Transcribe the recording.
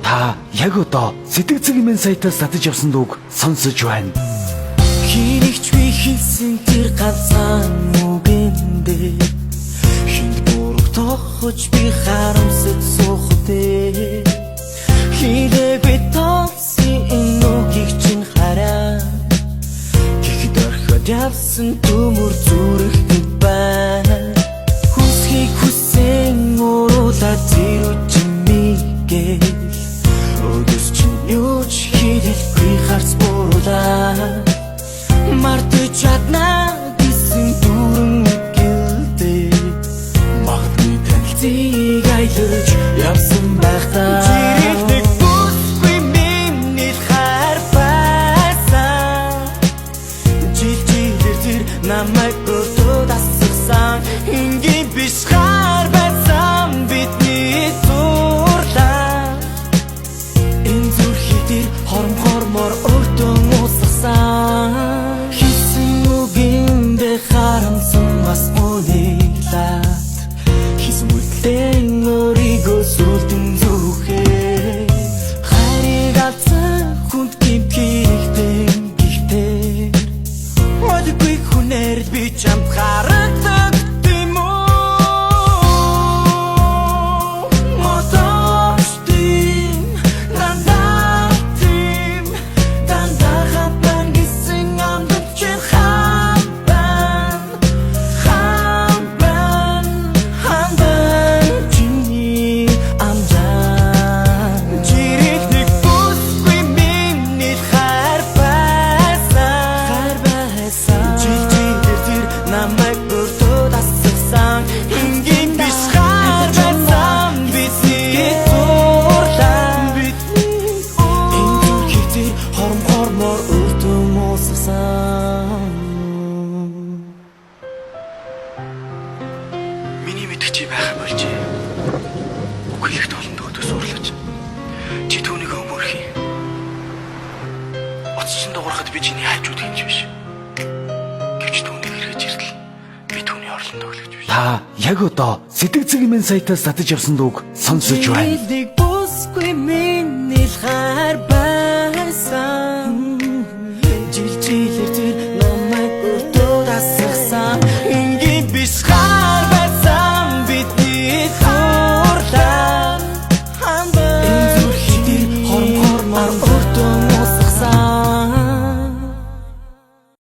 Та яг одоо Сэтгэл зүйн сайтаас татаж авсан дууг сонсож байна. Хинэгч би хэлсэн тэр ганцхан үгэндээ хинд буруу тохож би харамсаж суухтэй хилээ би тоосон энэ үгийг чинь хараа гэхэд орхиод явсан төмөр зүрхтэй байна хүсхийг хүсэн уруулаад зэрүүч мигээ өдөс чинь юу ч хэлэхгүй харц буруулаа мартаж чадна гэсэн дүрэн гэлдээ магадгүй танилцыг аялаж явсан байх та жирэгдэг бүсгүй миний хар байсан жилээр тэр намайг гөртөд асгасан ингийн биш хар байсан бидний турлаа энэ зүрхий тэр хормхормоор өртөн усгасан харамсан бас үнэлээд хийсэн бүтлэн өөрийгөө сүлдэн зүрхээ хайрыг алсан хүнд гимтгийхтэй гихтээ модгүй хүнээр би чамд харагдаг тийм үү мотош тийм дандаа хапан гисэн амд чин миний мэдгч байх болжээ. Үгүй ихт олон дөөдөөс уурлаж. Чи түүнийг өмөрхий. Оцсон дуурахад би чиний хайчууд хинж биш. Гэвч түүнийг хэрэгж иртэл би түүний орлондоо өлгөж биш. Та яг одоо Сэтгэл зүйн сайтаас татаж авсан дууг сонсож байна. Бүсгүй миний хар